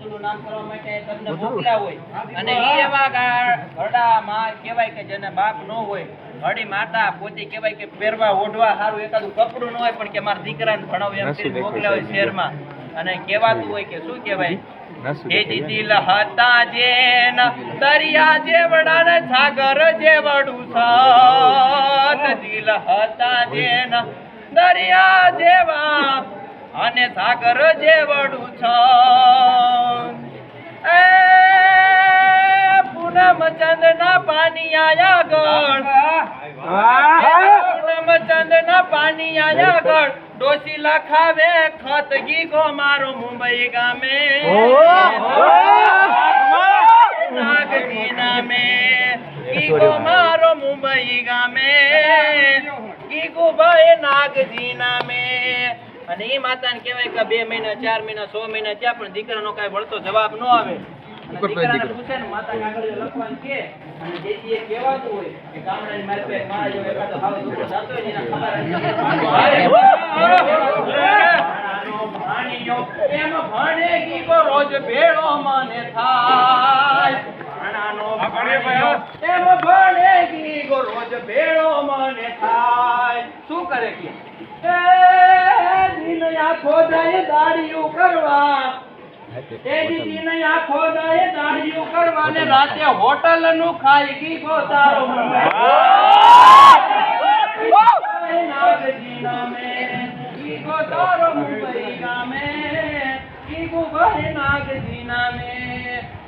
વસ્તુનું નામ કરવા માટે તમને મોકલ્યા હોય અને એ એવા ઘરડામાં કહેવાય કે જેને બાપ ન હોય, ઘડી માતા પોતે કહેવાય કે પહેરવા ઓઢવા સારું એકાદું કપડું ન હોય પણ કે મારા દીકરાને ભણાવું એમ કરીને મોકલ્યા હોય શહેરમાં અને કહેવાતું હોય કે શું કહેવાય એ દિલ હતા જેન દરિયા જેવડા ને સાગર જેવડું સાત દિલ હતા જેન દરિયા જેવા અને સાગર જેવડું છ એ પૂનમ ચંદ ના પાણી આયા ગળ પૂનમ ચંદ ના પાણી આયા ગળ ડોસી લખાવે ખત ગીગો મારો મુંબઈ ગામે નાગજી નામે ગીગો મારો મુંબઈ ગામે ગીગો ભાઈ નાગજી નામે અને એ માતાને કહેવાય કે 2 મહિના 4 મહિના 6 મહિના ત્યાં પણ દીકરાનો કાંઈ વળતો જવાબ ન આવે. દીકરાને પૂછે ને માતા કાગળ લખવાનું કે અને જેથી એ કહેવાતું હોય કે ગામડાની મારી પાસે મારા જેવો એકાદો હાવ છોકરો જાતો હોય ને એના ખબર એમ ભણે ગીગો રોજ ભેળો મને થાય એમ ભણે ગીગો રોજ ભેળો મને થાય શું કરે કે દિન આખો જાય દાડિયું કરવા એ દિન આખો જાય દાડિયું કરવા ને રાતે હોટલ નું ખાઈ ગીગો તારો નાગજી નામે ગીગો તારો મુંબઈ ગામે ગીગો ભાઈ નાગજી નામે.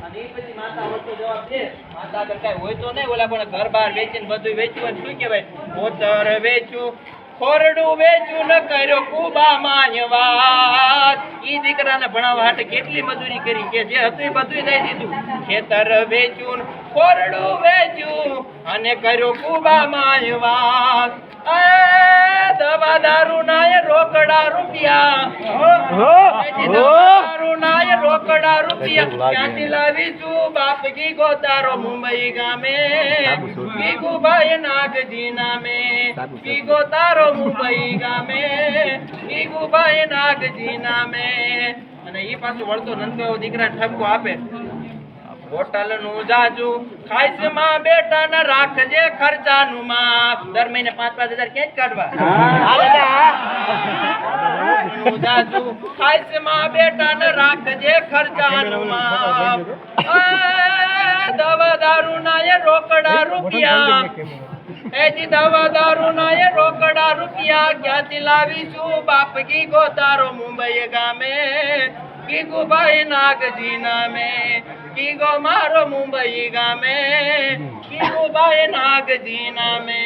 અને પછી માતા વળતો જવાબ દે માતા આગળ કઈ હોય તો નહીં ઓલા પણ ઘર બહાર વેચીને બધું વેચ્યું શું કહેવાય પોતર વેચ્યું ખોરડું વેચ્યું ન કર્યો કુબા માયવાત ઈ દીકરાને ભણાવવા માટે કેટલી મજૂરી કરી કે જે હતું એ બધું દઈ દીધું ખેતર વેચ્યું ખોરડું વેચ્યું અને કર્યો કુબા માયવાત દવા દારૂ ના રોકડા રૂપિયા દારૂ ના રોકડા રૂપિયા ક્યાંથી લાવીશું બાપ ગીગો તારો મુંબઈ ગામે ગીગુ ભાઈ નાગજી નામે ગીગો તારો મુંબઈ ગામે ગીગુ ભાઈ નાગજી નામે. અને એ પાછું વળતો નંદો દીકરા ઠપકો આપે હોટલ નું જાજુ ખાઈસ માં બેટા ને રાખજે ખર્ચાનું માપ દર મહિને 5-5 હજાર ક્યાં કાઢવા જાજુ ખાઈસ માં બેટા ને રાખજે ખર્ચાનું માપ દવા દારૂ ના એ રોકડા રૂપિયા એજી દવા દારૂ ના એ રોકડા રૂપિયા ક્યાંથી લાવીશું બાપ ગીગો તારો મુંબઈ ગામે ગીગુ ભાઈ નાગજી નામે ગીગો મારો મુંબઈ ગામે ગીગુ ભાઈ નાગજી નામે.